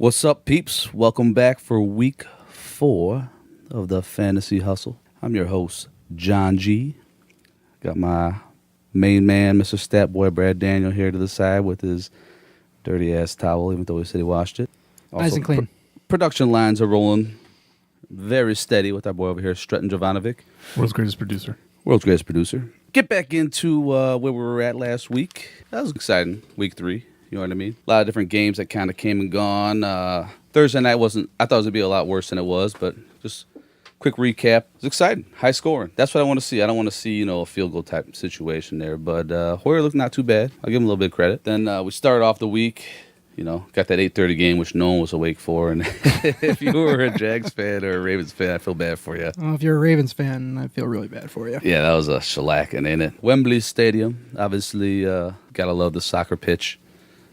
What's up, peeps? Welcome back for week 4 of the Fantasy Hustle. I'm your host, John G. Got my main man, Mr. Stat Boy Brad Daniel, here to the side with his dirty-ass towel, even though he said he washed it. Also, nice and clean. Production lines are rolling very steady with our boy over here, Stretton Jovanovic. World's greatest producer. World's greatest producer. Get back into where we were at last week. That was exciting, week 3. You know what I mean? A lot of different games that kind of came and gone. Thursday night I thought it was going to be a lot worse than it was, but just quick recap. It was exciting. High scoring. That's what I want to see. I don't want to see, a field goal type situation there. But Hoyer looked not too bad. I'll give him a little bit of credit. Then we started off the week, got that 8:30 game, which no one was awake for. And if you were a Jags fan or a Ravens fan, I feel bad for you. Well, if you're a Ravens fan, I feel really bad for you. Yeah, that was a shellacking, ain't it? Wembley Stadium. Obviously, gotta love the soccer pitch.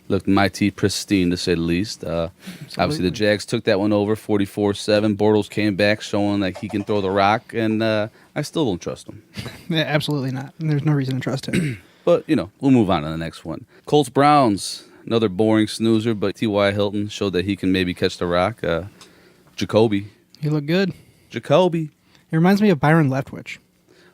Looked mighty pristine, to say the least. Obviously, the Jags took that one over, 44-7. Bortles came back, showing that he can throw the rock, and I still don't trust him. Yeah, absolutely not. There's no reason to trust him. But, we'll move on to the next one. Colts-Browns, another boring snoozer, but T.Y. Hilton showed that he can maybe catch the rock. Jacoby. He looked good. Jacoby. He reminds me of Byron Leftwich.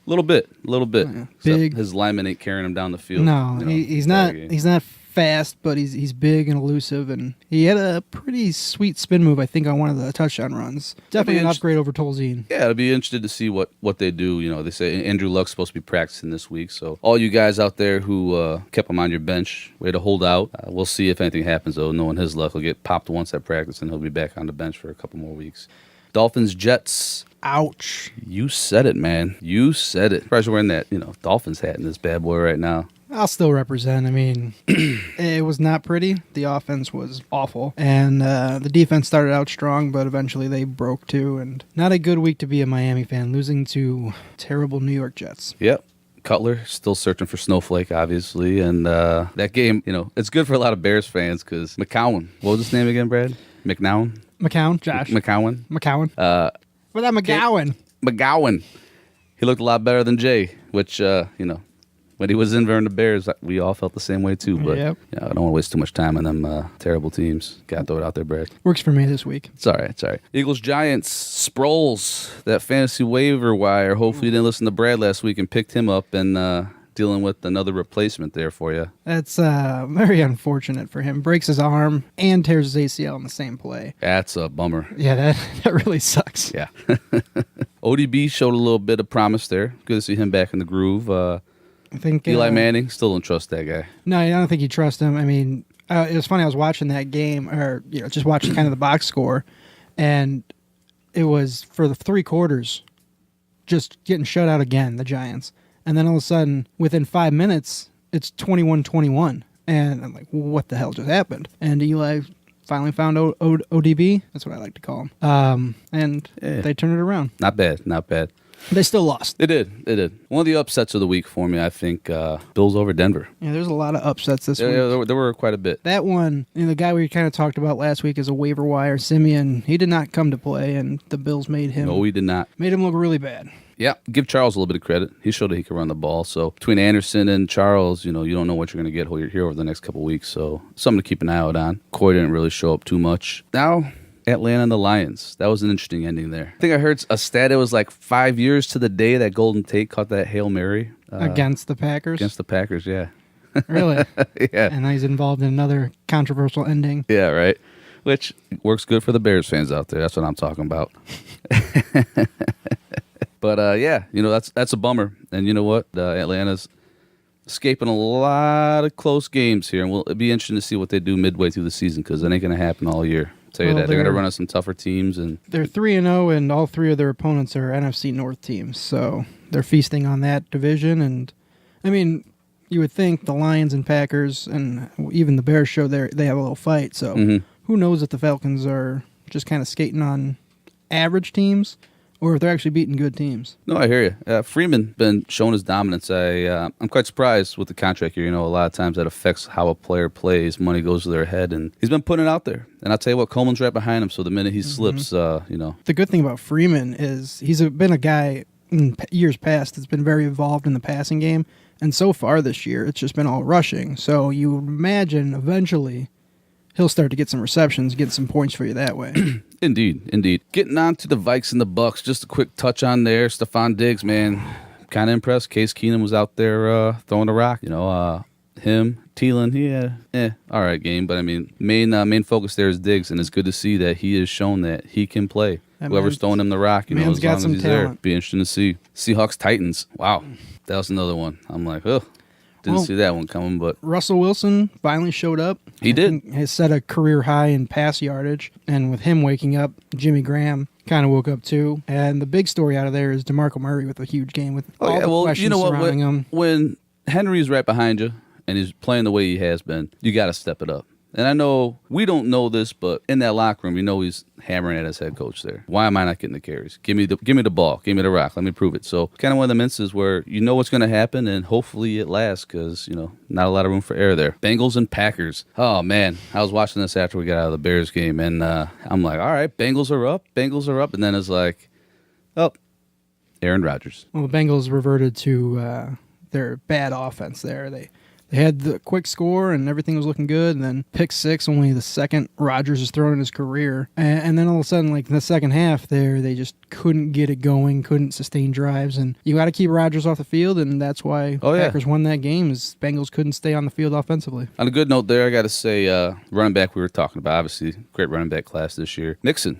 A little bit. Yeah. Big. His lineman ain't carrying him down the field. No, he's not. He's not fast, but he's big and elusive, and he had a pretty sweet spin move, I think, on one of the touchdown runs. Definitely an upgrade over Tolzien. Yeah, I'd be interested to see what they do. They say Andrew Luck's supposed to be practicing this week, so all you guys out there who kept him on your bench, way to hold out. We'll see if anything happens, though. Knowing his luck, he'll get popped once at practice, and he'll be back on the bench for a couple more weeks. Dolphins, Jets. Ouch. You said it, man. You said it. Surprised you're wearing that, Dolphins hat in this bad boy right now. I'll still represent. I mean, it was not pretty. The offense was awful. And the defense started out strong, but eventually they broke too. And not a good week to be a Miami fan, losing to terrible New York Jets. Yep. Cutler still searching for Snowflake, obviously. And that game, it's good for a lot of Bears fans because McCown. What was his name again, Brad? McNown? McCown, Josh. McCown. What about McGowan? McGowan. He looked a lot better than Jay, which, when he was in the Bears, we all felt the same way too. But yep. I don't want to waste too much time on them terrible teams. Got to throw it out there, Brad. Works for me this week. It's all right. Eagles, Giants, Sproles, that fantasy waiver wire. Hopefully you didn't listen to Brad last week and picked him up and dealing with another replacement there for you. That's very unfortunate for him. Breaks his arm and tears his ACL in the same play. That's a bummer. Yeah, that really sucks. Yeah. ODB showed a little bit of promise there. Good to see him back in the groove. I think Eli Manning, still don't trust that guy. No, I don't think you trust him. I mean, it was funny. I was watching that game, or just watching kind of the box score, and it was for the 3 quarters, just getting shut out again, the Giants. And then all of a sudden, within 5 minutes, it's 21-21. And I'm like, what the hell just happened? And Eli finally found ODB. That's what I like to call him. And they turned it around. Not bad. They still lost. They did. One of the upsets of the week for me, I think, Bills over Denver. Yeah, there's a lot of upsets this week. Yeah, there were quite a bit. That one, the guy we kind of talked about last week is a waiver wire, Simeon. He did not come to play, and the Bills made him. No, he did not. Made him look really bad. Yeah, give Charles a little bit of credit. He showed that he could run the ball. So between Anderson and Charles, you don't know what you're going to get here over the next couple weeks. So something to keep an eye out on. Coy didn't really show up too much. Now, Atlanta and the Lions. That was an interesting ending there. I think I heard a stat. It was like 5 years to the day that Golden Tate caught that Hail Mary. Against the Packers? Against the Packers, yeah. Really? Yeah. And now he's involved in another controversial ending. Yeah, right. Which works good for the Bears fans out there. That's what I'm talking about. But, yeah, that's a bummer. And you know what? Atlanta's escaping a lot of close games here. And it'll be interesting to see what they do midway through the season because it ain't going to happen all year. I'll tell you that. They're going to run into some tougher teams. And they're 3-0, and all 3 of their opponents are NFC North teams. So they're feasting on that division. And, I mean, you would think the Lions and Packers and even the Bears show they have a little fight. So who knows if the Falcons are just kind of skating on average teams or if they're actually beating good teams. No, I hear you. Freeman been showing his dominance. I'm quite surprised with the contract here. A lot of times that affects how a player plays. Money goes to their head, and he's been putting it out there. And I'll tell you what, Coleman's right behind him, so the minute he slips, The good thing about Freeman is he's been a guy in years past that's been very involved in the passing game, and so far this year, it's just been all rushing. So you would imagine eventually he'll start to get some receptions, get some points for you that way. Indeed. Getting on to the Vikes and the Bucks, just a quick touch on there. Stephon Diggs, man, kind of impressed. Case Keenum was out there throwing the rock. Him, Thielen, he had all right game, but I mean, main focus there is Diggs, and it's good to see that he has shown that he can play. Whoever's throwing him the rock, as long as he's there, be interesting to see. Seahawks Titans, wow, that was another one. I'm like, didn't see that one coming, but Russell Wilson finally showed up. He did. Has set a career high in pass yardage, and with him waking up, Jimmy Graham kind of woke up too. And the big story out of there is DeMarco Murray with a huge game with all the questions surrounding him. When Henry's right behind you and he's playing the way he has been, you got to step it up. And I know we don't know this, but in that locker room, he's hammering at his head coach there. Why am I not getting the carries? Give me the ball. Give me the rock. Let me prove it. So kind of one of the instances where you know what's going to happen, and hopefully it lasts because, not a lot of room for error there. Bengals and Packers. Oh, man. I was watching this after we got out of the Bears game, and I'm like, all right, Bengals are up. And then it's like, Aaron Rodgers. Well, the Bengals reverted to their bad offense there. They had the quick score and everything was looking good, and then pick six, only the second Rodgers has thrown in his career. And then all of a sudden, like in the second half there, they just couldn't get it going, couldn't sustain drives, and you got to keep Rodgers off the field, and that's why Packers won that game, is Bengals couldn't stay on the field offensively. On a good note there, I got to say, running back we were talking about, obviously, great running back class this year. Nixon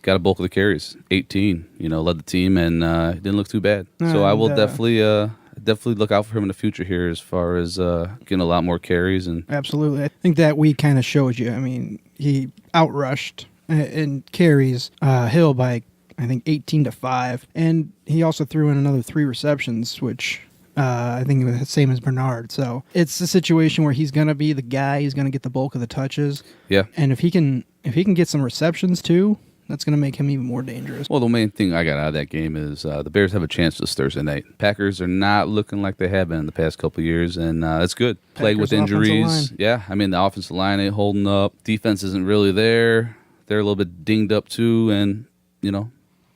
got a bulk of the carries, 18, led the team, and didn't look too bad. So I will definitely look out for him in the future here as far as getting a lot more carries. And absolutely. I think that week kind of showed you. I mean, he outrushed in carries Hill by, I think, 18-5. And he also threw in another 3 receptions, which I think it was the same as Bernard. So it's a situation where he's going to be the guy. He's going to get the bulk of the touches. Yeah. And if he can get some receptions too, that's going to make him even more dangerous. Well, the main thing I got out of that game is the Bears have a chance this Thursday night. Packers are not looking like they have been in the past couple of years, and that's good. Plagued with injuries. Yeah, I mean, the offensive line ain't holding up. Defense isn't really there. They're a little bit dinged up, too, and,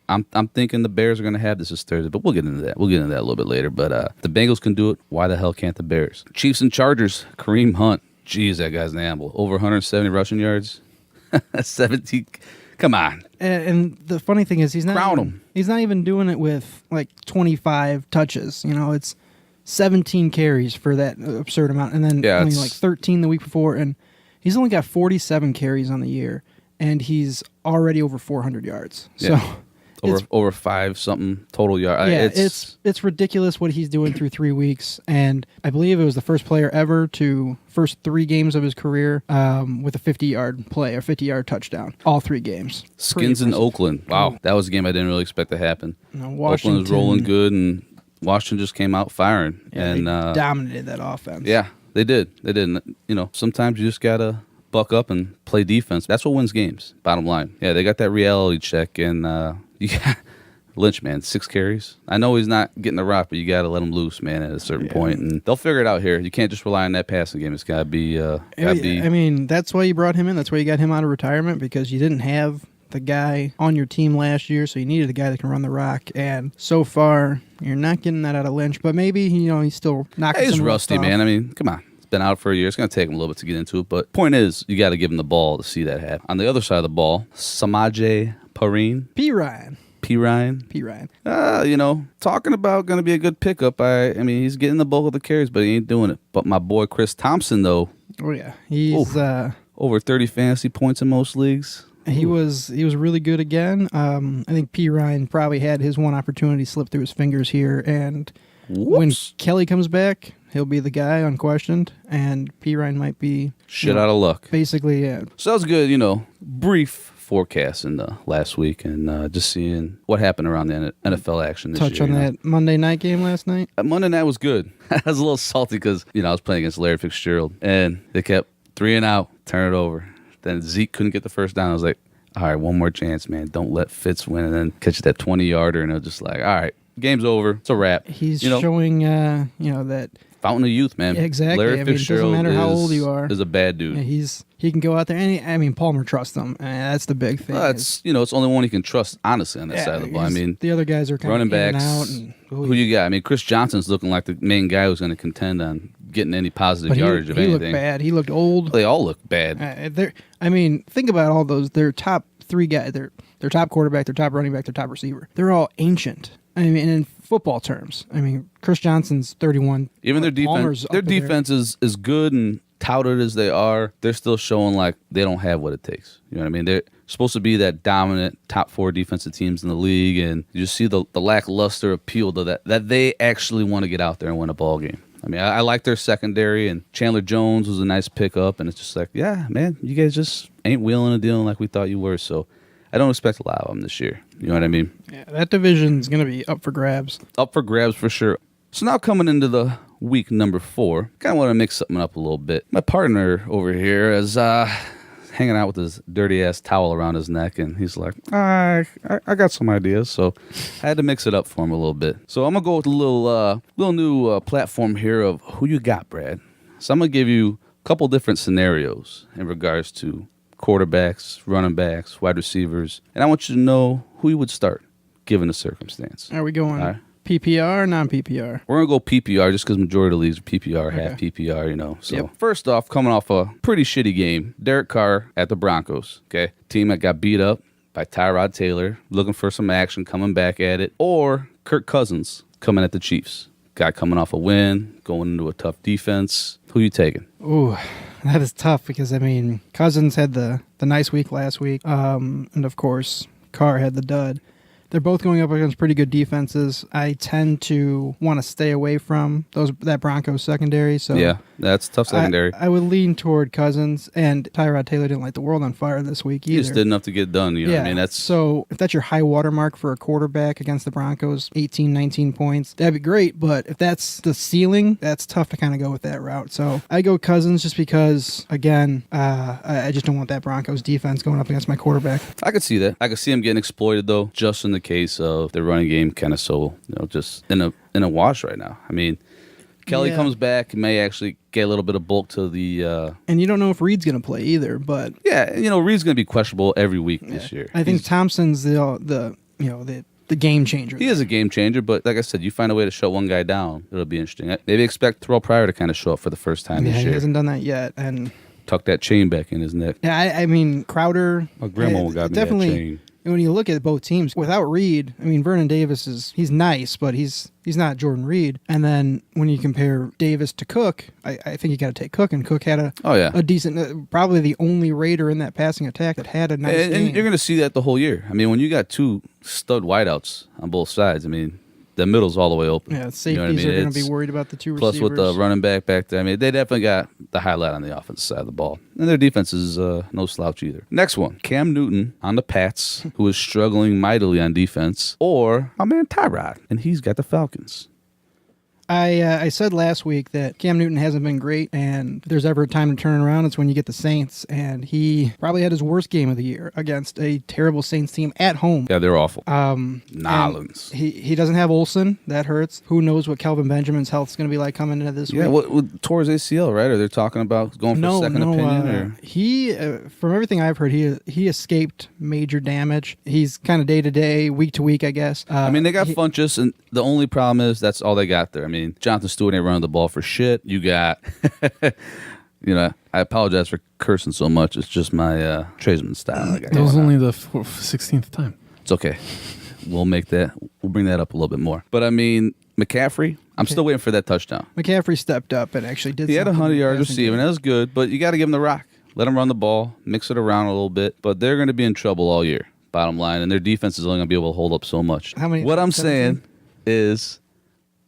I'm thinking the Bears are going to have this Thursday, but we'll get into that. We'll get into that a little bit later. But the Bengals can do it. Why the hell can't the Bears? Chiefs and Chargers. Kareem Hunt. Jeez, that guy's an animal. Over 170 rushing yards. 17. Come on. And the funny thing is, he's not even doing it with like 25 touches. It's 17 carries for that absurd amount, and then only like 13 the week before, and he's only got 47 carries on the year, and he's already over 400 yards. Yeah. So over 5 something total yard. Yeah, it's ridiculous what he's doing through 3 weeks, and I believe it was the first player ever to first 3 games of his career with a 50-yard play, a 50-yard touchdown, all 3 games. Skins in Oakland. Wow, that was a game I didn't really expect to happen. Oakland was rolling good, and Washington just came out firing, and they dominated that offense. Yeah, they did. Sometimes you just gotta buck up and play defense. That's what wins games. Bottom line. Yeah, they got that reality check, and you got Lynch, man, 6 carries. I know he's not getting the rock, but you got to let him loose, man, at a certain point, and they'll figure it out here. You can't just rely on that passing game. It's got to be. I mean, that's why you brought him in. That's why you got him out of retirement, because you didn't have the guy on your team last year, so you needed a guy that can run the rock. And so far, you're not getting that out of Lynch. But maybe he's still knocking. He's rusty, man. I mean, come on. Been out for a year. It's going to take him a little bit to get into it, but point is, you got to give him the ball to see that happen. On the other side of the ball, Samaje Perine. P. Ryan. Talking about going to be a good pickup. I mean, he's getting the bulk of the carries, but he ain't doing it. But my boy Chris Thompson, though. Oh yeah, he's over 30 fantasy points in most leagues. He was really good again. I think P. Ryan probably had his one opportunity slip through his fingers here, and when Kelly comes back, he'll be the guy, unquestioned, and P. Ryan might be out of luck. Basically, yeah. So that was good, brief forecast in the last week, and just seeing what happened around the NFL action this year. Touch on that Monday night game last night? Monday night was good. I was a little salty because, I was playing against Larry Fitzgerald, and they kept 3 and out, turn it over. Then Zeke couldn't get the first down. I was like, all right, one more chance, man. Don't let Fitz win, and then catch that 20-yarder, and it was just like, all right, game's over. It's a wrap. He's showing, that fountain of youth, man. Exactly. Larry Fitzgerald, it doesn't matter how old you are, is a bad dude. Yeah, he can go out there, and Palmer trusts him. That's the big thing. It's the only one he can trust, honestly, on that side of the ball. I mean, the other guys are kind running of in backs. and out. And who you got? I mean, Chris Johnson's looking like the main guy who's going to contend on getting any positive But yardage of he anything. looked bad. He looked old. They all look bad. I mean, think about all those. Their top three guys. Their top quarterback, their top running back, their top receiver. They're all ancient. I mean, in football terms. I mean, Chris Johnson's 31. Even their Palmer's defense, their up there. defense is good and touted as they are. They're still showing like they don't have what it takes. You know what I mean? They're supposed to be that dominant top 4 defensive teams in the league, and you just see the lackluster appeal to that they actually want to get out there and win a ball game. I mean, I like their secondary, and Chandler Jones was a nice pickup, and it's just like, yeah, man, you guys just ain't wheeling and dealing like we thought you were, so I don't expect a lot of them this year. You know what I mean? Yeah, that division's going to be up for grabs. Up for grabs for sure. So now coming into the week number 4, kind of want to mix something up a little bit. My partner over here is hanging out with his dirty-ass towel around his neck, and he's like, I got some ideas, so I had to mix it up for him a little bit. So I'm going to go with a little new platform here of who you got, Brad. So I'm going to give you a couple different scenarios in regards to quarterbacks, running backs, wide receivers, and I want you to know who you would start, given the circumstance. Are we going All right. PPR or non-PPR? We're going to go PPR just because majority of the leagues are PPR, half Okay. PPR, you know. So Yep. First off, coming off a pretty shitty game, Derek Carr at the Broncos, okay? Team that got beat up by Tyrod Taylor, looking for some action, coming back at it. Or Kirk Cousins coming at the Chiefs. Guy coming off a win, going into a tough defense. Who you taking? Ooh, that is tough because, I mean, Cousins had the nice week last week. And, of course, Carr had the dud. They're both going up against pretty good defenses. I tend to want to stay away from that Broncos secondary. So Yeah, that's tough secondary. I would lean toward Cousins, and Tyrod Taylor didn't light the world on fire this week He either. just did enough to get done, you know what I mean? That's So if that's your high watermark for a quarterback against the Broncos, 18, 19 points, that'd be great. But if that's the ceiling, that's tough to kind of go with that route. So I go Cousins just because, again, I just don't want that Broncos defense going up against my quarterback. I could see that. I could see him getting exploited though, just in the case of the running game kind of just in a wash right now. I mean, Kelly Yeah. comes back, he may actually get a little bit of bulk to the And you don't know if Reed's going to play either, but Reed's going to be questionable every week this year. I think He's- Thompson's the game changer. he is a game changer, but like I said, you find a way to shut one guy down, it'll be interesting. Maybe expect Terrell Pryor to kind of show up for the first time Yeah, this he year. hasn't done that yet, and Tuck that chain back in his neck. yeah, I mean Crowder. My grandma got me that definitely. chain. When you look at both teams, without Reed, I mean Vernon Davis he's nice, but he's not Jordan Reed. And then when you compare Davis to Cook, I think you got to take Cook, and Cook had a decent, probably the only Raider in that passing attack that had a nice And game. you're going to see that the whole year. I mean, when you got 2 stud wideouts on both sides, I mean, the middle's all the way open. Yeah, safeties You know what I mean? are going to It's- be worried about the two Plus receivers. with the running back there, I mean, they definitely got the highlight on the offensive side of the ball. And their defense is no slouch either. Next one, Cam Newton on the Pats, who is struggling mightily on defense, or my man Tyrod, and he's got the Falcons. I said last week that Cam Newton hasn't been great, and if there's ever a time to turn around, it's when you get the Saints, and he probably had his worst game of the year against a terrible Saints team at home. Yeah, they're awful. And Nolans. he doesn't have Olsen. That hurts. Who knows what Kelvin Benjamin's health is going to be like coming into this Yeah, week? what tore his ACL, right? Or they're talking about going for a second opinion? Or? He, from everything I've heard, he escaped major damage. He's kind of day to day, week to week, I guess. I mean, they got Funchess, and the only problem is that's all they got there. I mean, Jonathan Stewart ain't running the ball for shit. You got, I apologize for cursing so much. It's just my tradesman style. I got That was going on. only the 16th time. It's okay. We'll bring that up a little bit more. But I mean, McCaffrey, I'm still waiting for that touchdown. McCaffrey stepped up and actually did. He had something 100 in the yards passing receiving. game. That was good, but you got to give him the rock. Let him run the ball, mix it around a little bit. But they're going to be in trouble all year, bottom line, and their defense is only going to be able to hold up so much. How many- What I'm 17? saying is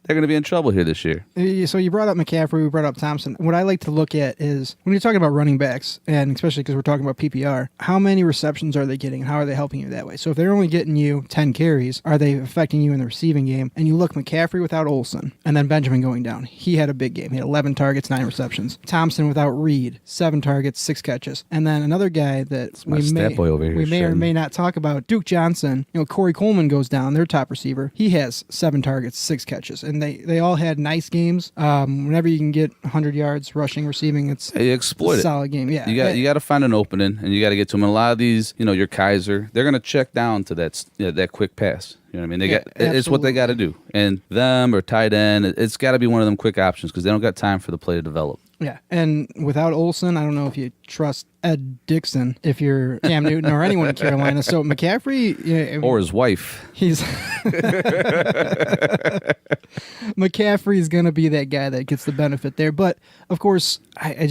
they're going to be in trouble here this year. So you brought up McCaffrey, we brought up Thompson. What I like to look at is when you're talking about running backs, and especially because we're talking about PPR, how many receptions are they getting, and how are they helping you that way? So if they're only getting you 10 carries, are they affecting you in the receiving game? And you look McCaffrey without Olsen, and then Benjamin going down. He had a big game. He had 11 targets, 9 receptions. Thompson without Reed, 7 targets, 6 catches. And then another guy that my stat boy over here, we may or Sheldon. may not talk about, Duke Johnson. Corey Coleman goes down, their top receiver. He has 7 targets, 6 catches. And and they all had nice games. Whenever you can get 100 yards rushing, receiving, it's You exploit a it. solid game. Yeah, You got to find an opening, and you got to get to them. And a lot of these, your Kaiser, they're going to check down to that quick pass. You know what I mean? It's what they got to do. And them or tight end, it's got to be one of them quick options because they don't got time for the play to develop. Yeah, and without Olsen, I don't know if you trust Ed Dixon if you're Cam Newton or anyone in Carolina. So McCaffrey, Or his wife. he's McCaffrey's gonna be that guy that gets the benefit there. But of course, I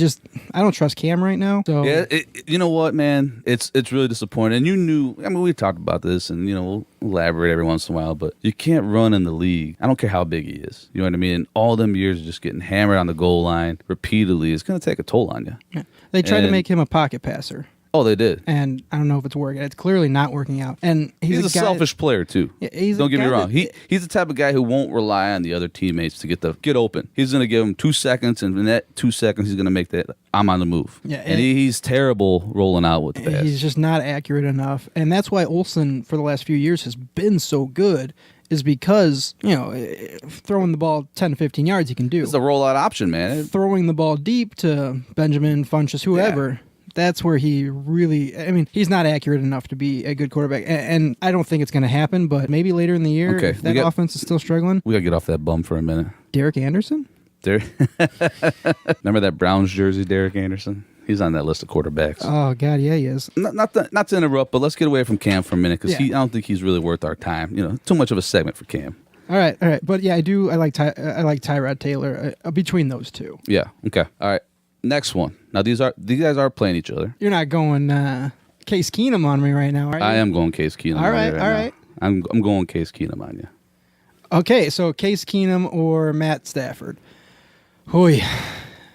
don't trust Cam right now. So Yeah, you know what, man? It's really disappointing. And you knew, we talked about this, and, we'll elaborate every once in a while, but you can't run in the league. I don't care how big he is. You know what I mean? And all them years of just getting hammered on the goal line repeatedly, it's going to take a toll on you. yeah. They tried to make him a pocket passer. Oh, they did. And I don't know if it's working. It's clearly not working out. And He's a guy, selfish player, too. Yeah, he's a Don't get me guy wrong. that- He's the type of guy who won't rely on the other teammates to get open. He's going to give them 2 seconds, and in that 2 seconds, he's going to make that, I'm on the move. Yeah, and he's terrible rolling out with the pass. He's just not accurate enough. And that's why Olsen, for the last few years, has been so good, is because, throwing the ball 10 to 15 yards, you can do. It's a rollout option, man. Throwing the ball deep to Benjamin, Funchess, whoever, that's where he really, he's not accurate enough to be a good quarterback. And I don't think it's going to happen, but maybe later in the year, Okay, if that offense is still struggling. We got to get off that bum for a minute. Derek Anderson? Remember that Browns jersey, Derek Anderson? He's on that list of quarterbacks. Oh, God, yeah, he is. Not to interrupt, but let's get away from Cam for a minute because I don't think he's really worth our time. Too much of a segment for Cam. All right. But yeah, I like Tyrod Taylor between those two. Yeah. Okay. All right. Next one. Now these guys are playing each other. You're not going Case Keenum on me right now, are you? I am going Case Keenum. All right. All right. I'm going Case Keenum on you. Okay, so Case Keenum or Matt Stafford. Hoi.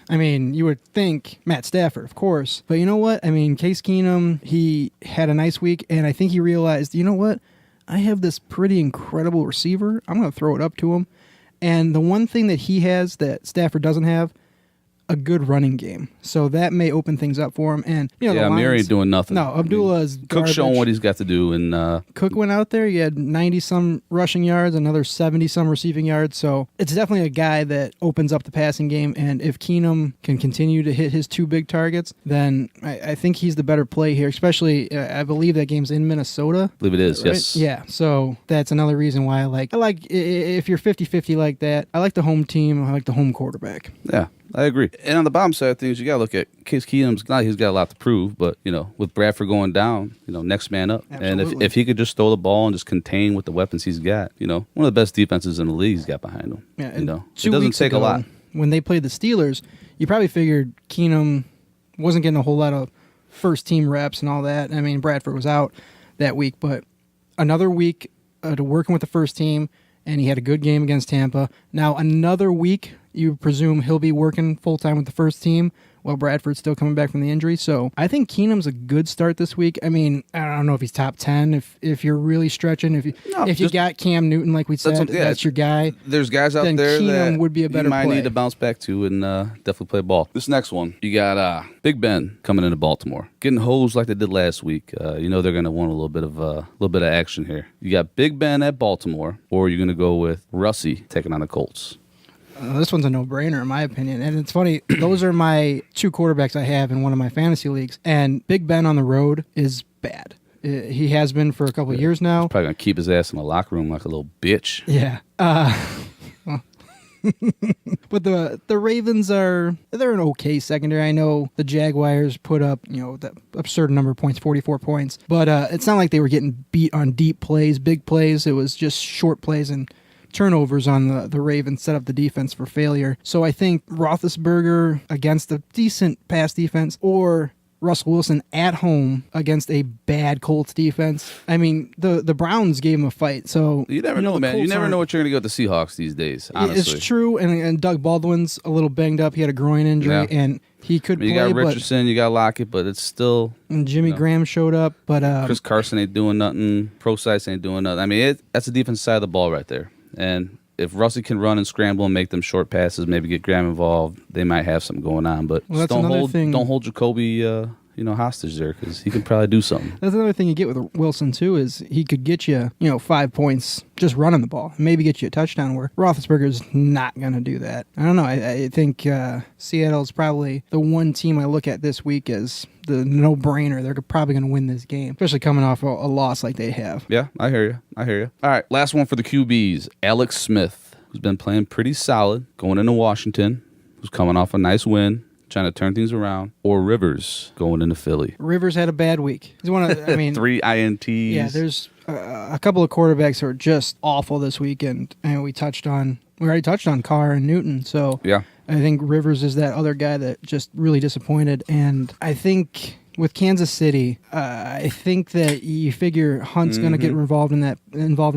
You would think Matt Stafford, of course. But you know what? Case Keenum, he had a nice week, and I think he realized, you know what? I have this pretty incredible receiver. I'm going to throw it up to him. And the one thing that he has that Stafford doesn't have, a good running game. So that may open things up for him. And, the Amir ain't doing nothing. No, Abdullah is Cook's garbage. showing what he's got to do. And Cook went out there. He had 90-some rushing yards, another 70-some receiving yards. So it's definitely a guy that opens up the passing game. And if Keenum can continue to hit his 2 big targets, then I think he's the better play here, especially I believe that game's in Minnesota. I believe it is, Right? yes. Yeah, so that's another reason why I like if you're 50-50 like that, I like the home team. I like the home quarterback. Yeah. I agree. And on the bottom side of things, you got to look at Case Keenum's. Not he's got a lot to prove, but with Bradford going down, next man up. Absolutely. And if he could just throw the ball and just contain with the weapons he's got, one of the best defenses in the league he's got behind him. Yeah, it and doesn't 2 weeks take ago, a lot. When they played the Steelers, you probably figured Keenum wasn't getting a whole lot of first team reps and all that. Bradford was out that week, but another week to working with the first team, and he had a good game against Tampa. Now another week, you presume he'll be working full-time with the first team while Bradford's still coming back from the injury. So I think Keenum's a good start this week. I don't know if he's top 10 if you're really stretching. If you got Cam Newton, like we said, that's your guy. There's guys out then there Keenum that would be a better you might play. need to bounce back to and definitely play ball. This next one, you got Big Ben coming into Baltimore, getting hosed like they did last week. They're going to want a little bit of action here. You got Big Ben at Baltimore, or you're going to go with Russie taking on the Colts. This one's a no-brainer in my opinion. And it's funny, those are my 2 quarterbacks I have in one of my fantasy leagues. And Big Ben on the road is bad. He has been for a couple of years now. Probably going to keep his ass in the locker room like a little bitch. Yeah. But the Ravens they're an okay secondary. I know the Jaguars put up, that absurd number of points, 44 points. But it's not like they were getting beat on deep plays, big plays. It was just short plays and turnovers on the Ravens set up the defense for failure. So I think Roethlisberger against a decent pass defense or Russell Wilson at home against a bad Colts defense. The Browns gave him a fight. So you never know, man. You never know what you're going to get with the Seahawks these days, honestly. It's true, and Doug Baldwin's a little banged up. He had a groin injury, and he could play. You got Richardson, you got Lockett, but it's still... And Jimmy Graham showed up, but... Chris Carson ain't doing nothing. Procise ain't doing nothing. That's the defense side of the ball right there. And if Russie can run and scramble and make them short passes, maybe get Graham involved, they might have something going on. But Well, don't hold Jacoby hostage there because he could probably do something. That's another thing you get with Wilson, too, is he could get you, 5 points just running the ball. Maybe get you a touchdown where Roethlisberger's not going to do that. I don't know. I think Seattle's probably the one team I look at this week as the no-brainer. They're probably going to win this game, especially coming off a loss like they have. Yeah, I hear you. All right, last one for the QBs. Alex Smith, who's been playing pretty solid, going into Washington, who's coming off a nice win, trying to turn things around, or Rivers going into Philly. Rivers had a bad week. He's one of, 3 INTs. Yeah, there's a couple of quarterbacks who are just awful this weekend, and we already touched on Carr and Newton. So yeah, I think Rivers is that other guy that just really disappointed, and I think with Kansas City, I think that you figure Hunt's going to get involved in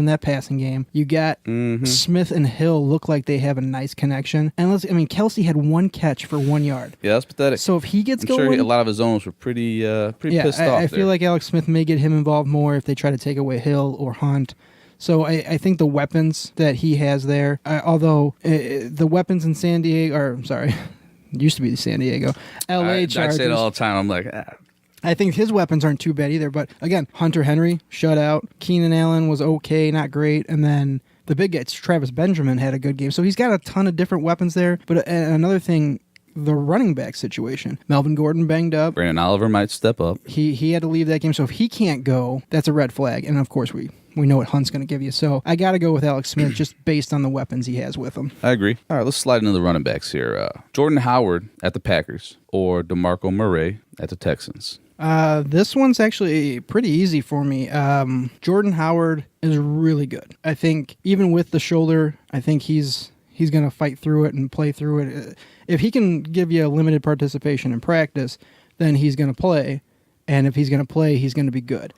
that passing game. You got Smith and Hill look like they have a nice connection, and Kelsey had 1 catch for 1 yard. Yeah, that's pathetic. So if he gets I'm going, sure a lot of his owners were pretty pissed off. I feel like Alex Smith may get him involved more if they try to take away Hill or Hunt. So I think the weapons that he has there, although the weapons in San Diego, used to be San Diego, L.A. Chargers. I say it all the time. I'm like, I think his weapons aren't too bad either. But again, Hunter Henry, shutout. Keenan Allen was okay, not great. And then the big guy, Travis Benjamin, had a good game. So he's got a ton of different weapons there. But another thing, the running back situation. Melvin Gordon banged up. Brandon Oliver might step up. He had to leave that game. So if he can't go, that's a red flag. And of course, we know what Hunt's going to give you. So I got to go with Alex Smith just based on the weapons he has with him. I agree. All right, let's slide into the running backs here. Jordan Howard at the Packers or DeMarco Murray at the Texans. This one's actually pretty easy for me. Jordan Howard is really good. I think even with the shoulder, I think he's going to fight through it and play through it. If he can give you a limited participation in practice, then he's going to play. And if he's going to play, he's going to be good.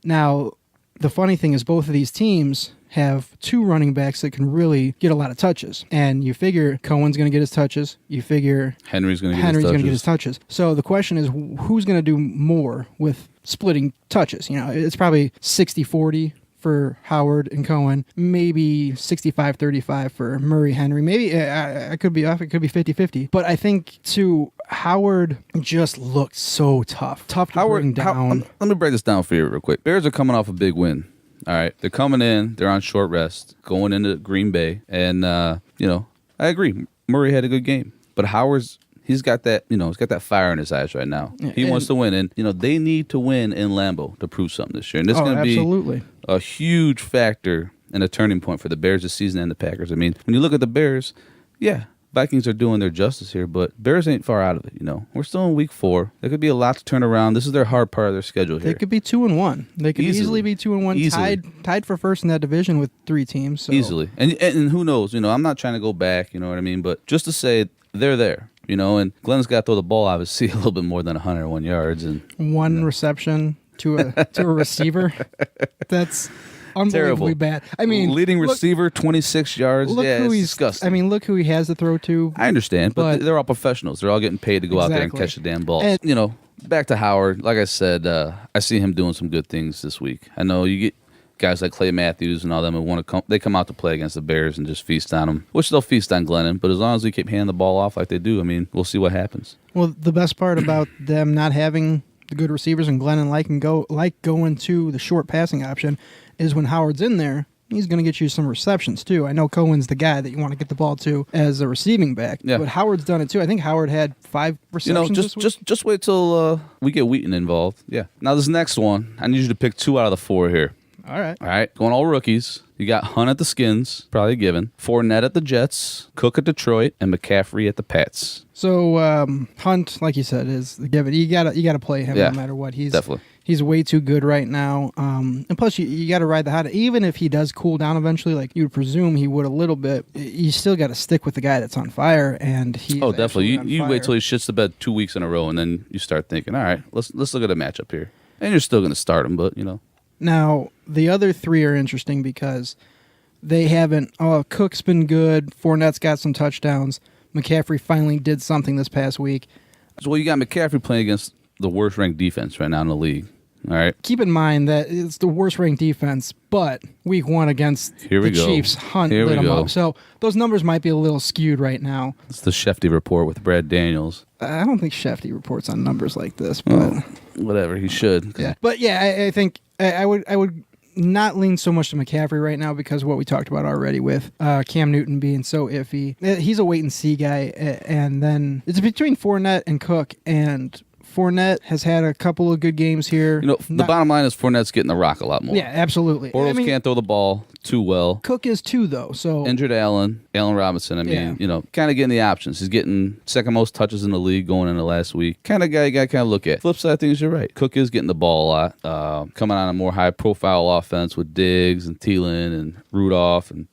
Now, the funny thing is both of these teams have 2 running backs that can really get a lot of touches. And you figure Cohen's going to get his touches. You figure Henry's going to get his touches. So the question is, who's going to do more with splitting touches? It's probably 60-40 for Howard and Cohen, maybe 65-35 for Murray Henry. Maybe I could be off. It could be 50-50. But I think, too, Howard just looked so tough to bring down. Let me break this down for you real quick. Bears are coming off a big win. All right, they're coming in. They're on short rest, going into Green Bay, and I agree. Murray had a good game, but he's got that he's got that fire in his eyes right now. Yeah, he wants to win, and they need to win in Lambeau to prove something this year, and this is going to be a huge factor and a turning point for the Bears this season and the Packers. I mean, when you look at the Bears, yeah, Vikings are doing their justice here, but Bears ain't far out of it. We're still in week 4. There could be a lot to turn around. This is their hard part of their schedule here. They could be 2-1. They could easily be 2-1, tied for first in that division with 3 teams. So. Easily, and who knows? I'm not trying to go back. You know what I mean? But just to say they're there. And Glenn's got to throw the ball obviously a little bit more than 101 yards and 1 reception to a receiver. That's unbelievably bad. I mean, leading receiver 26 yards. Yeah, it's disgusting. I mean, look who he has to throw to. I understand, but they're all professionals. They're all getting paid to go out there and catch the damn ball. And, back to Howard. Like I said, I see him doing some good things this week. I know you get guys like Clay Matthews and all them who they come out to play against the Bears and just feast on them, which they'll feast on Glennon. But as long as we keep handing the ball off like they do, I mean, we'll see what happens. Well, the best part about them not having the good receivers and Glennon going to the short passing option is when Howard's in there, he's going to get you some receptions too. I know Cohen's the guy that you want to get the ball to as a receiving back, but Howard's done it too. I think Howard had 5 receptions. Just wait till we get Wheaton involved. Yeah. Now this next one, I need you to pick 2 out of the 4 here. All right. Going all rookies. You got Hunt at the Skins, probably a given. Fournette at the Jets, Cook at Detroit, and McCaffrey at the Pats. So Hunt, like you said, is the given. You gotta play him no matter what. He's way too good right now. And plus, you got to ride the hot. Even if he does cool down eventually, like you would presume he would a little bit, you still got to stick with the guy that's on fire. And he definitely. You wait till he shits the bed 2 weeks in a row, and then you start thinking, all right, let's look at a matchup here. And you're still going to start him, but Now, the other 3 are interesting because they haven't... Cook's been good. Fournette's got some touchdowns. McCaffrey finally did something this past week. So you got McCaffrey playing against the worst-ranked defense right now in the league. All right. Keep in mind that it's the worst ranked defense, but week 1 against Here we the go. Chiefs lit Here we them go. up. So those numbers might be a little skewed right now. It's the Shefty report with Brad Daniels. I don't think Shefty reports on numbers like this, but Oh, whatever. He should. yeah. But yeah, I think I would not lean so much to McCaffrey right now because of what we talked about already with Cam Newton being so iffy. He's a wait and see guy, and then it's between Fournette and Cook, and Fournette has had a couple of good games here. The bottom line is Fournette's getting the rock a lot more. Yeah, absolutely. Bortles can't throw the ball too well. Cook is too, though. So Injured Allen Robinson. I mean, kind of getting the options. He's getting second most touches in the league going into last week. Kind of guy you got to kind of look at. Flip side of things, you're right. Cook is getting the ball a lot. Coming on a more high profile offense with Diggs and Thielen and Rudolph and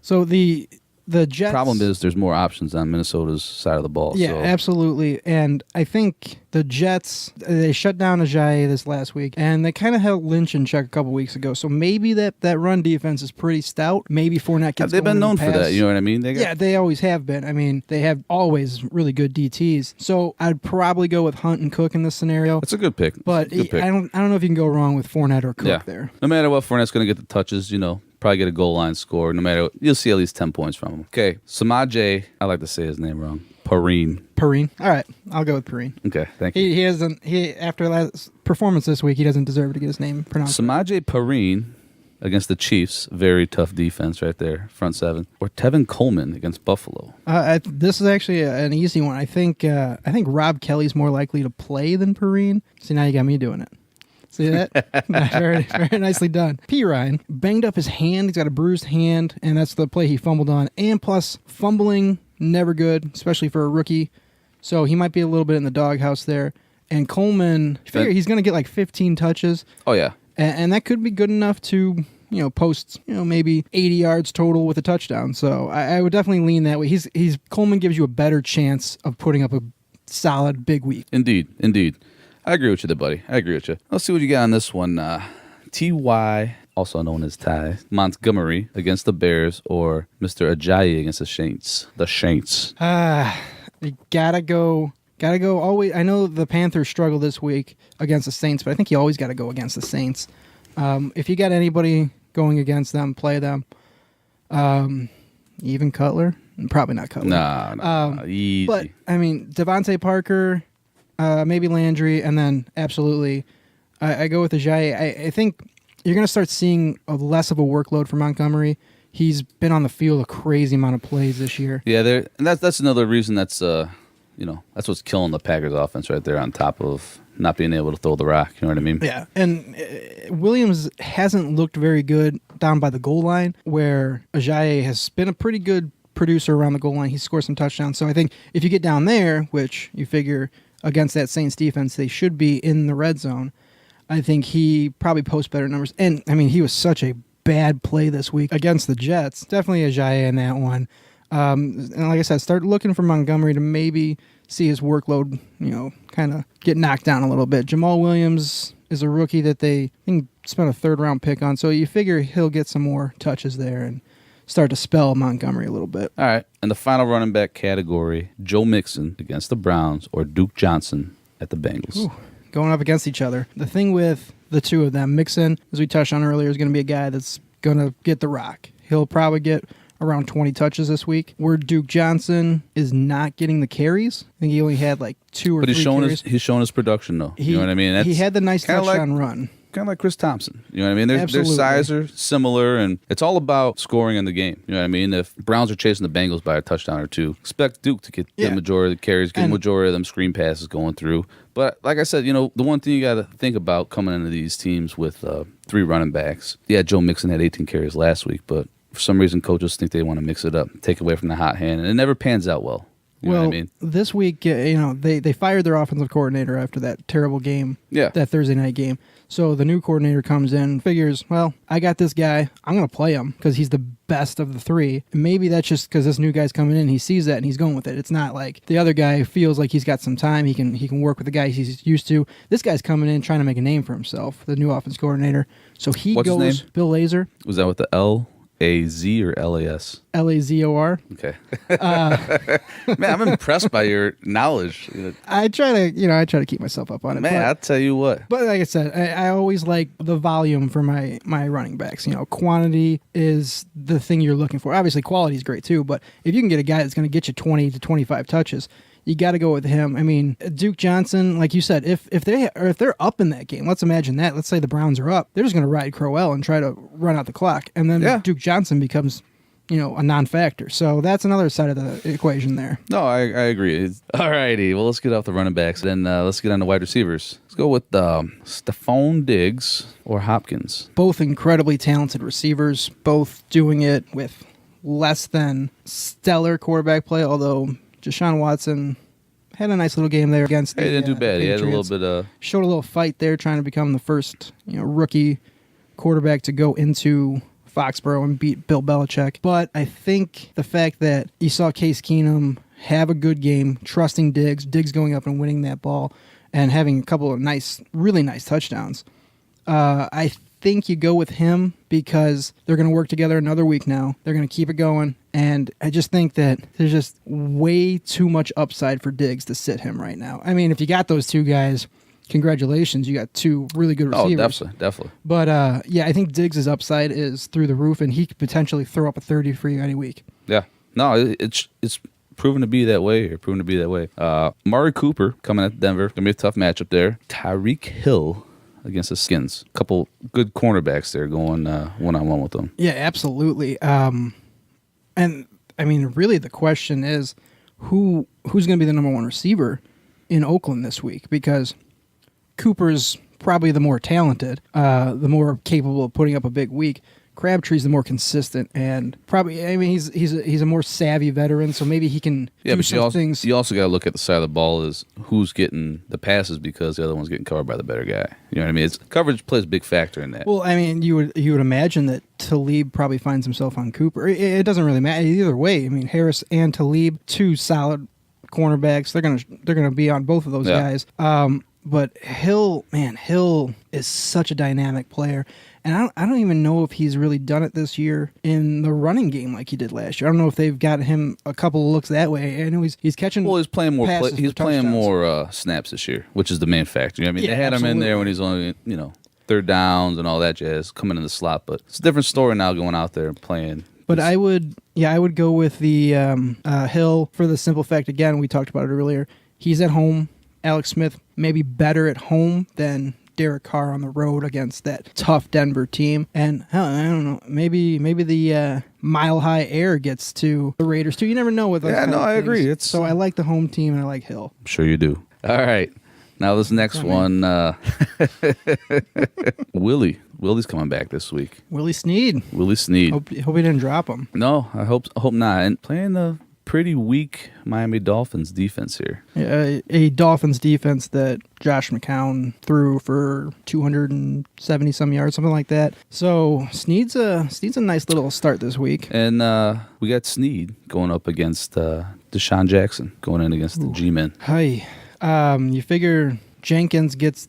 So the Jets. Problem is there's more options on Minnesota's side of the ball. Yeah, so. absolutely. And I think the Jets, they shut down Ajayi this last week, and they kind of held Lynch in check a couple weeks ago. So maybe that run defense is pretty stout. Maybe Fournette gets They've been going in known the for pass. that. You know what I mean? They always have been. I mean, they have always really good DTs. So I'd probably go with Hunt and Cook in this scenario. That's a good pick. But Good pick. I don't know if you can go wrong with Fournette or Cook there. No matter what, Fournette's going to get the touches, probably get a goal line score. No matter what, you'll see at least 10 points from him. Okay, Samaje, I like to say his name wrong. Perrine. All right, I'll go with Perrine. Okay, thank you. He hasn't. After last performance this week, he doesn't deserve to get his name pronounced. Samaje Perrine against the Chiefs, very tough defense right there, front seven. Or Tevin Coleman against Buffalo. This is actually an easy one. I think Rob Kelly's more likely to play than Perrine. See, now you got me doing it. See that? very, very nicely done. P. Ryan banged up his hand. He's got a bruised hand, and that's the play he fumbled on. And plus, fumbling, never good, especially for a rookie. So he might be a little bit in the doghouse there. And Coleman, you figure he's going to get like 15 touches. Oh, yeah. And that could be good enough to, post, maybe 80 yards total with a touchdown. So I would definitely lean that way. Coleman gives you a better chance of putting up a solid big week. Indeed. I agree with you there, buddy. I agree with you. Let's see what you got on this one. T.Y., also known as Ty Montgomery against the Bears, or Mr. Ajayi against the Saints. You gotta go always. I know the Panthers struggled this week against the Saints, but I think you always got to go against the Saints. If you got anybody going against them, play them. Even Cutler? Probably not Cutler. Nah, easy. But, I mean, Devontae Parker, maybe Landry, and then absolutely I go with Ajayi. I think you're going to start seeing less of a workload for Montgomery. He's been on the field a crazy amount of plays this year. Yeah, and that's another reason that's that's what's killing the Packers offense right there on top of not being able to throw the rock. You know what I mean? Yeah, and Williams hasn't looked very good down by the goal line, where Ajayi has been a pretty good producer around the goal line. He scored some touchdowns. So I think if you get down there, which you figure against that Saints defense, they should be in the red zone, I think he probably posts better numbers. And, I mean, he was such a bad play this week against the Jets. Definitely Ajayi in that one. And like I said, start looking for Montgomery to maybe see his workload, kind of get knocked down a little bit. Jamal Williams is a rookie that they spent a third-round pick on, so you figure he'll get some more touches there and start to spell Montgomery a little bit. All right. And the final running back category, Joe Mixon against the Browns or Duke Johnson at the Bengals. Ooh, going up against each other. The thing with the two of them, Mixon, as we touched on earlier, is going to be a guy that's going to get the rock. He'll probably get around 20 touches this week, where Duke Johnson is not getting the carries. I think he only had like 2 or 3 carries. He's showing his production, though. You know what I mean? He had the nice touchdown run. Kind of like Chris Thompson. You know what I mean? Their Absolutely. size are similar, and it's all about scoring in the game. You know what I mean? If Browns are chasing the Bengals by a touchdown or two, expect Duke to get the majority of the carries, get the majority of them screen passes going through. But like I said, the one thing you got to think about coming into these teams with 3 running backs. Yeah, Joe Mixon had 18 carries last week, but for some reason, coaches think they want to mix it up, take away from the hot hand, and it never pans out well. You know what I mean? This week, they fired their offensive coordinator after that terrible game, that Thursday night game. So the new coordinator comes in, figures, well, I got this guy. I'm going to play him because he's the best of the 3. And maybe that's just because this new guy's coming in. He sees that and he's going with it. It's not like the other guy feels like he's got some time. He can work with the guy he's used to. This guy's coming in trying to make a name for himself, the new offense coordinator. So he What's goes, his name? Bill Lazor. Was that with the L? A-Z or L-A-S? Lazor. Okay. Man, I'm impressed by your knowledge. I try to keep myself up on it. Man, I'll tell you what. But like I said, I always like the volume for my running backs. Quantity is the thing you're looking for. Obviously, quality is great too, but if you can get a guy that's going to get you 20 to 25 touches, you got to go with him. I mean, Duke Johnson, like you said, if they're up in that game, let's imagine that. Let's say the Browns are up, they're just going to ride Crowell and try to run out the clock, and then Duke Johnson becomes, a non-factor. So that's another side of the equation there. No, I agree. All righty. Well, let's get off the running backs. Then let's get on the wide receivers. Let's go with Stephon Diggs or Hopkins. Both incredibly talented receivers, both doing it with less than stellar quarterback play, although Deshaun Watson had a nice little game there against the He didn't do bad. He had a little Patriots. bit showed a little fight there, trying to become the first rookie quarterback to go into Foxborough and beat Bill Belichick. But I think the fact that you saw Case Keenum have a good game, trusting Diggs going up and winning that ball, and having a couple of really nice touchdowns. I think you go with him because they're going to work together another week now. They're going to keep it going. And I just think that there's just way too much upside for Diggs to sit him right now. I mean, if you got those two guys, congratulations. You got two really good receivers. Oh, definitely. But, I think Diggs' upside is through the roof, and he could potentially throw up a 30 for you any week. Yeah. No, it's proven to be that way. Amari Cooper coming at Denver. Going to be a tough matchup there. Tyreek Hill against the Skins. A couple good cornerbacks there going one-on-one with them. Yeah, absolutely. And, I mean, really the question is who's going to be the number one receiver in Oakland this week? Because Cooper's probably the more talented, the more capable of putting up a big week. Crabtree's the more consistent, and probably, I mean, he's a more savvy veteran, so maybe he can do some things. You also got to look at the side of the ball as who's getting the passes because the other one's getting covered by the better guy. You know what I mean? Coverage plays a big factor in that. Well, I mean, you would imagine that Talib probably finds himself on Cooper. It doesn't really matter either way. I mean, Harris and Talib, two solid cornerbacks. They're gonna be on both of those guys. But Hill is such a dynamic player. And I don't even know if he's really done it this year in the running game like he did last year. I don't know if they've got him a couple of looks that way. I know he's catching. Well, he's playing more. He's playing touchdowns. more snaps this year, which is the main factor. You know what I mean? Yeah, they had absolutely. him in there when he's only third downs and all that jazz coming in the slot. But it's a different story now going out there and playing. But I would go with the Hill for the simple fact. Again, we talked about it earlier. He's at home. Alex Smith maybe better at home than Derek Carr on the road against that tough Denver team. And I don't know, maybe the Mile High Air gets to the Raiders too. You never know with those kind of I things. agree. So I like the home team and I like Hill. I'm sure you do. All right. Now this next one, Willie's coming back this week. Willie Snead. Hope he didn't drop him. No, I hope not. And playing the pretty weak Miami Dolphins defense here. Yeah, a Dolphins defense that Josh McCown threw for 270 some yards, something like that. So Snead's a nice little start this week. And we got Snead going up against Deshaun Jackson, going in against the G-Men. Hi. You figure Jenkins gets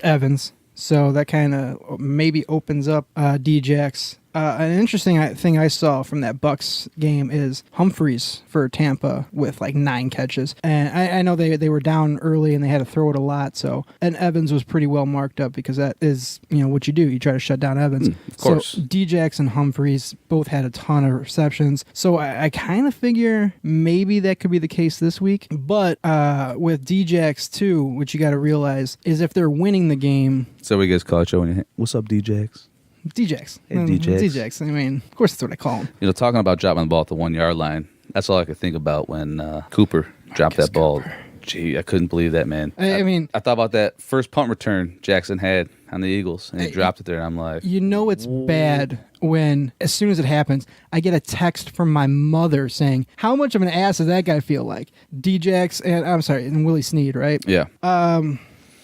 Evans, so that kind of maybe opens up D-Jax. An interesting thing I saw from that Bucks game is Humphreys for Tampa with like 9 catches. And I know they were down early and they had to throw it a lot. So, and Evans was pretty well marked up because that is, what you do. You try to shut down Evans. Of course. So D-Jax and Humphreys both had a ton of receptions. So I kind of figure maybe that could be the case this week. But with D-Jax too, what you got to realize is if they're winning the game. So we guys call you. What's up, D-Jax? D-Jax. Hey, D-Jax. D-Jax. I mean, of course that's what I call him. Talking about dropping the ball at the 1 yard line, that's all I could think about when Cooper dropped that ball. Cooper. Gee, I couldn't believe that, man. I mean, I thought about that first punt return Jackson had on the Eagles, and he dropped it there, and I'm like... it's bad when, as soon as it happens, I get a text from my mother saying, how much of an ass does that guy feel like? D-Jax and Willie Snead, right? Yeah.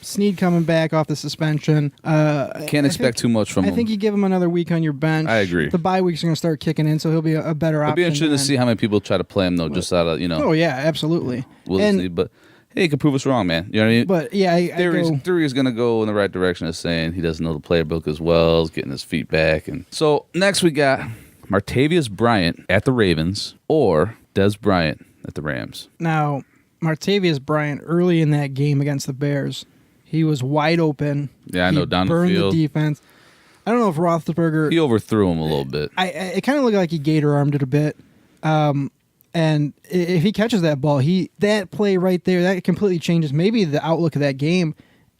Snead coming back off the suspension. Can't expect too much from him. I think you give him another week on your bench. I agree. The bye weeks are going to start kicking in, so he'll be a better option. It'll be interesting to see how many people try to play him, though, just out of, Oh, yeah, absolutely. Snead, but hey, he could prove us wrong, man. You know what I mean? But, yeah, theory is going to go in the right direction of saying he doesn't know the playbook as well, is getting his feet back. And so next we got Martavius Bryant at the Ravens or Des Bryant at the Rams. Now, Martavius Bryant, early in that game against the Bears, he was wide open. Yeah, I know, down the burned field. The defense. I don't know if Roethlisberger... He overthrew him a little bit. It kind of looked like he gator-armed it a bit. And if he catches that ball, that play right there, that completely changes maybe the outlook of that game.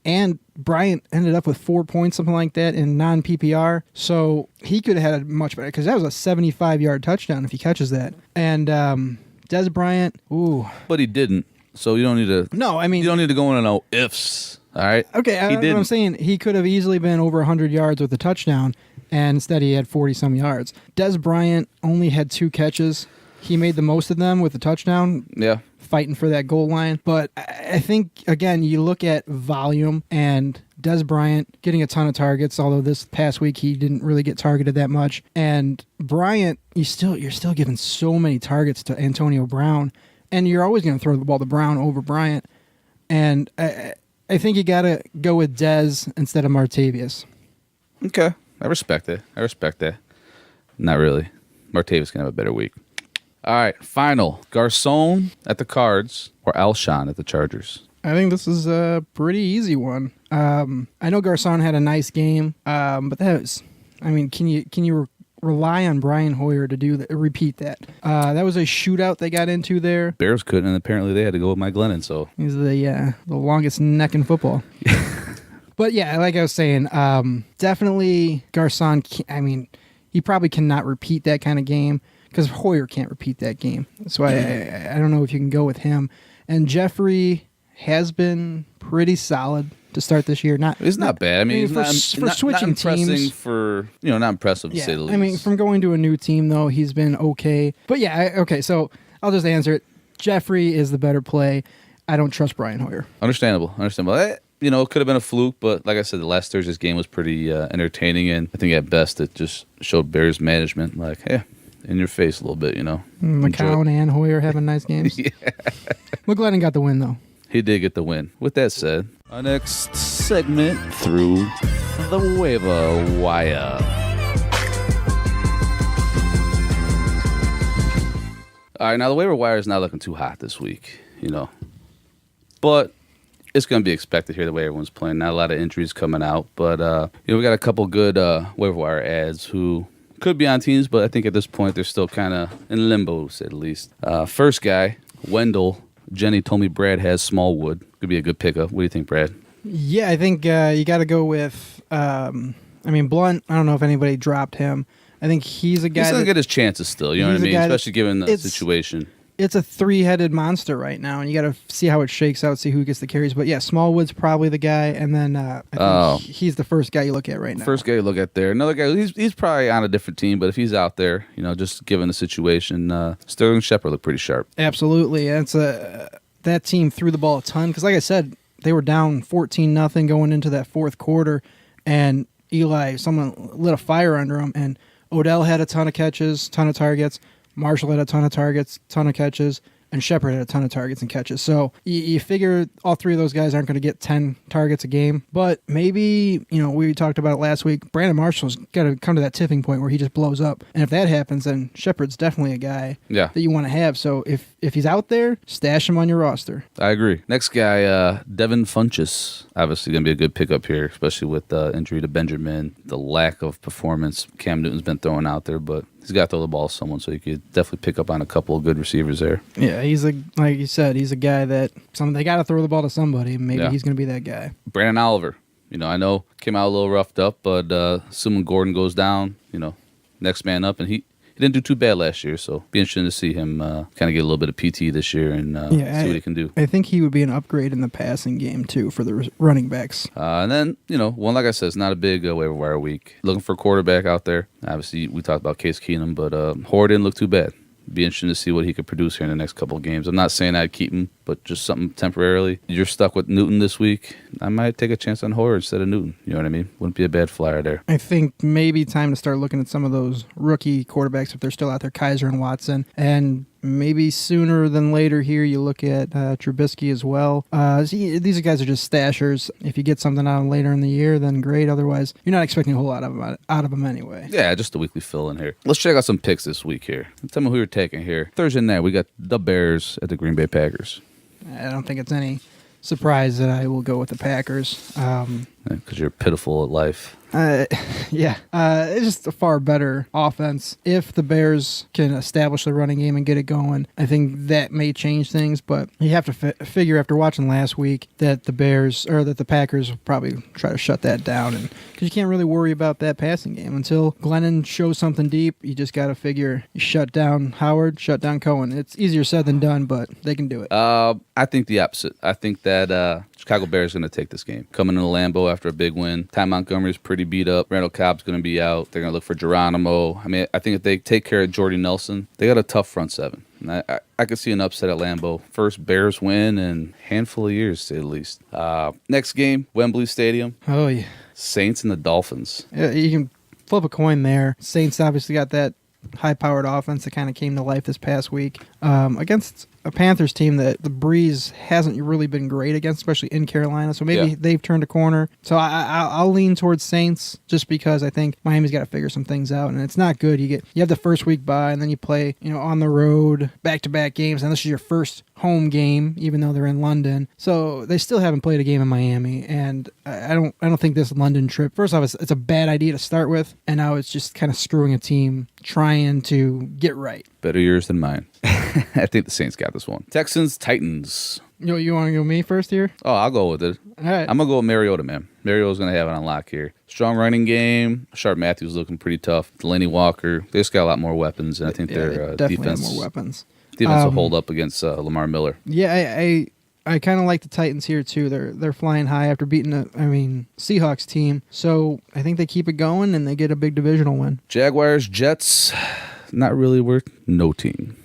And Bryant ended up with 4 points, something like that, in non-PPR. So he could have had a much better, because that was a 75-yard touchdown if he catches that. And Des Bryant, ooh. But he didn't, so you don't need to... No, I mean... You don't need to go in and know ifs, all right? Okay, he didn't. What I'm saying, he could have easily been over 100 yards with a touchdown, and instead he had 40-some yards. Des Bryant only had 2 catches. He made the most of them with the touchdown. Yeah. Fighting for that goal line. But I think, again, you look at volume and Des Bryant getting a ton of targets, although this past week he didn't really get targeted that much. And Bryant, you're still giving so many targets to Antonio Brown, and you're always going to throw the ball to Brown over Bryant. And I think you got to go with Des instead of Martavius. Okay. I respect that. Not really. Martavius can have a better week. All right, final. Garcon at the Cards or Alshon at the Chargers? I think this is a pretty easy one. I know Garcon had a nice game, but that was, I mean, can you rely on Brian Hoyer to repeat that? That was a shootout they got into there. Bears couldn't, and apparently they had to go with Mike Glennon, so. He's the longest neck in football. But yeah, like I was saying, definitely Garcon, I mean, he probably cannot repeat that kind of game, because Hoyer can't repeat that game. So I don't know if you can go with him. And Jeffrey has been pretty solid to start this year. It's not bad. I mean, for switching not teams, not impressive to say the least. I mean, from going to a new team though, he's been okay. But yeah, okay. So I'll just answer it. Jeffrey is the better play. I don't trust Brian Hoyer. Understandable. It could have been a fluke, but like I said, the last Thursday's game was pretty entertaining, and I think at best it just showed Bears management like, hey. In your face a little bit, McCown and Hoyer having nice games. Yeah. McGlennon got the win, though. He did get the win. With that said, our next segment through the waiver wire. All right, now the waiver wire is not looking too hot this week, But it's going to be expected here the way everyone's playing. Not a lot of injuries coming out, but we got a couple good waiver wire ads who could be on teams, but I think at this point they're still kind of in limbo, at least. First guy, Wendell. Jenny told me Brad has Smallwood. Could be a good pickup. What do you think, Brad? Yeah, I think you got to go with, Blunt. I don't know if anybody dropped him. I think he's a guy He's going to get his chances still, you know what I mean? Especially given the situation. It's a 3-headed monster right now, and you got to see how it shakes out, see who gets the carries. But yeah, Smallwood's probably the guy, and then I think he's the first guy you look at right now. First guy you look at there. Another guy, he's probably on a different team, but if he's out there, just given the situation, Sterling Shepard looked pretty sharp. Absolutely. That team threw the ball a ton, because like I said, they were down 14-0 going into that fourth quarter, and someone lit a fire under him, and Odell had a ton of catches, ton of targets. Marshall had a ton of targets, ton of catches, and Shepard had a ton of targets and catches. So you figure all three of those guys aren't going to get 10 targets a game. But maybe, we talked about it last week, Brandon Marshall's got to come to that tipping point where he just blows up. And if that happens, then Shepard's definitely a guy that you want to have. So if he's out there, stash him on your roster. I agree. Next guy, Devin Funchess. Obviously going to be a good pickup here, especially with the injury to Benjamin, the lack of performance Cam Newton's been throwing out there. But he's got to throw the ball to someone, so you could definitely pick up on a couple of good receivers there. Yeah, like you said, he's a guy that they got to throw the ball to somebody. Maybe he's going to be that guy. Brandon Oliver, I know came out a little roughed up, but assuming Gordon goes down, next man up, and he didn't do too bad last year, so be interesting to see him kind of get a little bit of PT this year and see what he can do. I think he would be an upgrade in the passing game, too, for the running backs. And then, one, like I said, it's not a big waiver wire week. Looking for a quarterback out there. Obviously, we talked about Case Keenum, but Horde didn't look too bad. Be interesting to see what he could produce here in the next couple of games. I'm not saying I'd keep him, but just something temporarily. You're stuck with Newton this week. I might take a chance on Horde instead of Newton. You know what I mean? Wouldn't be a bad flyer there. I think maybe time to start looking at some of those rookie quarterbacks if they're still out there, Kaiser and Watson, and maybe sooner than later here you look at Trubisky as well. These guys are just stashers. If you get something out of them later in the year, then great. Otherwise, you're not expecting a whole lot out of them anyway. Yeah, just a weekly fill in here. Let's check out some picks this week here. Tell me who you're taking here. Thursday night, we got the Bears at the Green Bay Packers. I don't think it's any surprise that I will go with the Packers. Because you're pitiful at life. It's just a far better offense. If the Bears can establish the running game and get it going, I think that may change things. But you have to figure after watching last week that the Packers will probably try to shut that down, and because you can't really worry about that passing game until Glennon shows something deep. You just got to figure you shut down Howard, shut down Cohen. It's easier said than done, but they can do it. I think the opposite. I think that Chicago Bears are going to take this game. Coming into Lambeau after a big win. Ty Montgomery's pretty beat up. Randall Cobb's going to be out. They're going to look for Geronimo. I mean, I think if they take care of Jordy Nelson, they got a tough front seven. And I could see an upset at Lambeau. First Bears win in a handful of years, to say the least. Next game, Wembley Stadium. Oh, yeah. Saints and the Dolphins. Yeah, you can flip a coin there. Saints obviously got that high-powered offense that kind of came to life this past week against a Panthers team that the Breeze hasn't really been great against, especially in Carolina. So maybe they've turned a corner. So I'll lean towards Saints just because I think Miami's got to figure some things out, and it's not good. You have the first week bye, and then you play on the road back-to-back games, and this is your first home game, even though they're in London. So they still haven't played a game in Miami, and I don't think this London trip. First off, it's a bad idea to start with, and now it's just kind of screwing a team trying to get right. Better yours than mine. I think the Saints got this one. Texans, Titans. You want to go me first here? Oh, I'll go with it. All right. I'm going to go with Mariota, man. Mariota's going to have it on lock here. Strong running game. Sharp Matthews looking pretty tough. Delaney Walker. They just got a lot more weapons, and I think their definitely defense have more weapons. Defense will hold up against Lamar Miller. Yeah, I kind of like the Titans here too. They're flying high after beating Seahawks team. So I think they keep it going and they get a big divisional win. Jaguars, Jets. Not really worth noting.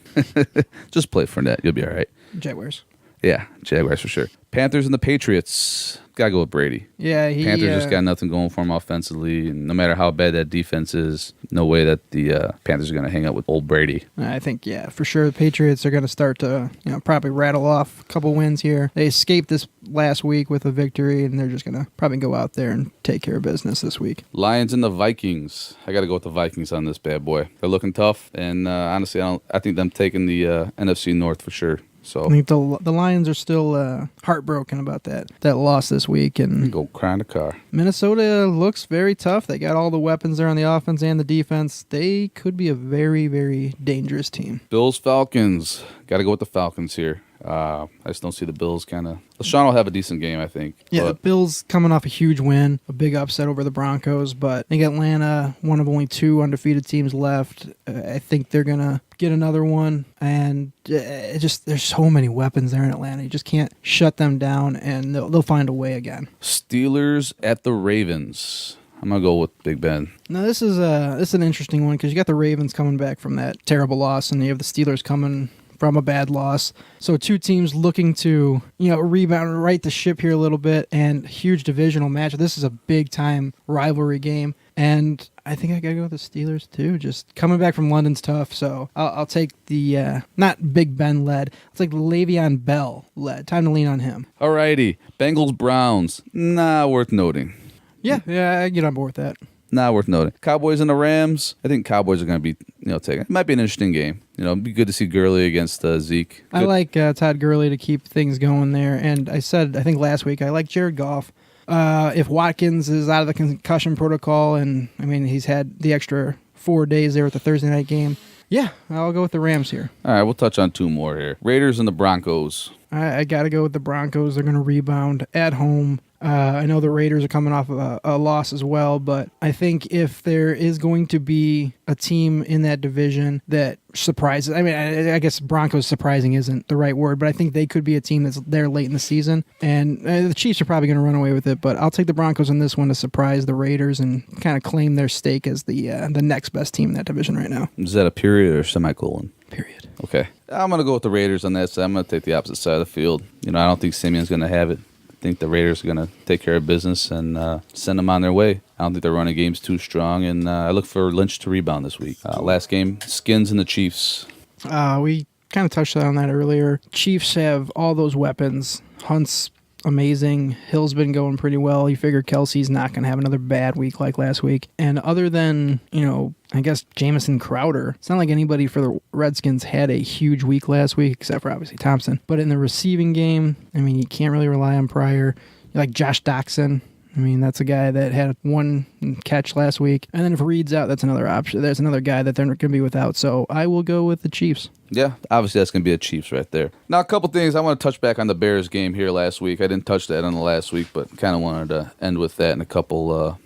Just play Fournette. You'll be all right. Jaguars. Yeah, Jaguars for sure. Panthers and the Patriots. Gotta go with Brady. Yeah, Panthers just got nothing going for him offensively, and no matter how bad that defense is, no way that the Panthers are going to hang out with old Brady. I think, for sure, the Patriots are going to start to probably rattle off a couple wins here. They escaped this last week with a victory, and they're just going to probably go out there and take care of business this week. Lions and the Vikings. I got to go with the Vikings on this bad boy. They're looking tough, and honestly, I think them taking the NFC North for sure. So I think the Lions are still heartbroken about that loss this week, and go cry in the car. Minnesota looks very tough. They got all the weapons there on the offense and the defense. They could be a very, very dangerous team. Bills, Falcons. Got to go with the Falcons here. I just don't see the Bills kind of. LaShawn will have a decent game, I think. Yeah, the Bills coming off a huge win, a big upset over the Broncos, but I think Atlanta, one of only two undefeated teams left. I think they're going to get another one, and there's so many weapons there in Atlanta. You just can't shut them down, and they'll find a way again. Steelers at the Ravens. I'm going to go with Big Ben. Now, this is an interesting one because you got the Ravens coming back from that terrible loss, and you have the Steelers coming from a bad loss. So two teams looking to, rebound, right the ship here a little bit, and huge divisional match. This is a big-time rivalry game, and I think I got to go with the Steelers, too. Just coming back from London's tough, so I'll take the, not Big Ben led, I'll take the Le'Veon Bell led. Time to lean on him. All righty. Bengals, Browns. Worth noting. Yeah, I get on board with that. Worth noting. Cowboys and the Rams. I think Cowboys are going to be, taking. It might be an interesting game. It'd be good to see Gurley against Zeke. Good. I like Todd Gurley to keep things going there. And I think last week, I like Jared Goff. If Watkins is out of the concussion protocol, and he's had the extra 4 days there with the Thursday night game. Yeah, I'll go with the Rams here. All right, we'll touch on two more here. Raiders and the Broncos. I got to go with the Broncos. They're going to rebound at home. I know the Raiders are coming off of a loss as well, but I think if there is going to be a team in that division that surprises, I guess Broncos surprising isn't the right word, but I think they could be a team that's there late in the season, and the Chiefs are probably going to run away with it, but I'll take the Broncos in this one to surprise the Raiders and kind of claim their stake as the next best team in that division right now. Is that a period or semicolon? Period. Okay. I'm going to go with the Raiders on that side. I'm going to take the opposite side of the field. I don't think Simeon's going to have it. I think the Raiders are going to take care of business and send them on their way. I don't think their running game's too strong, and I look for Lynch to rebound this week. Last game, Skins and the Chiefs. We kind of touched on that earlier. Chiefs have all those weapons. Hunt's amazing. Hill's been going pretty well. You figure Kelsey's not going to have another bad week like last week. And other than, I guess Jamison Crowder, it's not like anybody for the Redskins had a huge week last week, except for obviously Thompson. But in the receiving game, you can't really rely on Pryor. Like Josh Doxson. That's a guy that had one catch last week. And then if Reed's out, that's another option. There's another guy that they're going to be without. So I will go with the Chiefs. Yeah, obviously that's going to be a Chiefs right there. Now, a couple things. I want to touch back on the Bears game here last week. I didn't touch that on the last week, but kind of wanted to end with that and a couple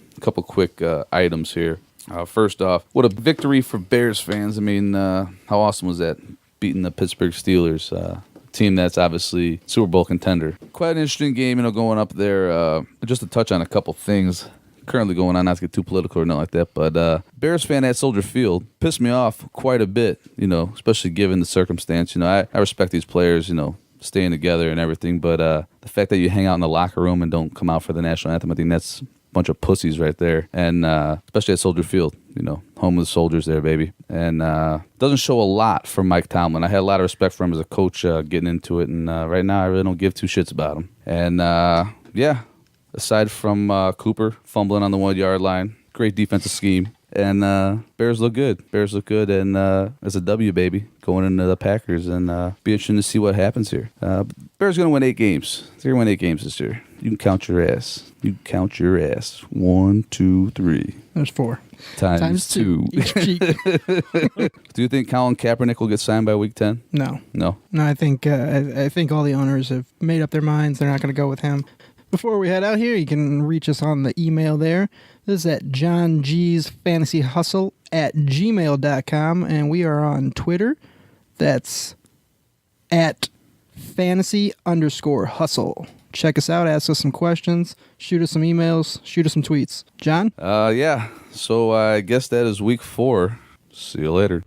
quick items here. First off, what a victory for Bears fans. How awesome was that? Beating the Pittsburgh Steelers. Team that's obviously Super Bowl contender. Quite an interesting game, going up there. Just to touch on a couple things currently going on, not to get too political or nothing like that, but Bears fan at Soldier Field pissed me off quite a bit, especially given the circumstance. I respect these players, staying together and everything, but the fact that you hang out in the locker room and don't come out for the national anthem, I think that's a bunch of pussies right there, and especially at Soldier Field, home of the soldiers there, baby. And doesn't show a lot from Mike Tomlin. I had a lot of respect for him as a coach getting into it, and right now I really don't give two shits about him. And aside from Cooper fumbling on the 1 yard line, great defensive scheme. And Bears look good. And it's a W, baby, going into the Packers. And be interesting to see what happens here. Bears going to win 8 games. They're going to win 8 games this year. You can count your ass. 1, 2, 3. There's 4. Times 2. Each cheek. Do you think Colin Kaepernick will get signed by week 10? No. No? No, I think all the owners have made up their minds. They're not going to go with him. Before we head out here, you can reach us on the email there. This is at johng'sfantasyhustle@gmail.com, and we are on Twitter. That's at fantasy_hustle. Check us out, ask us some questions, shoot us some emails, shoot us some tweets. John? Yeah. So I guess that is week 4. See you later.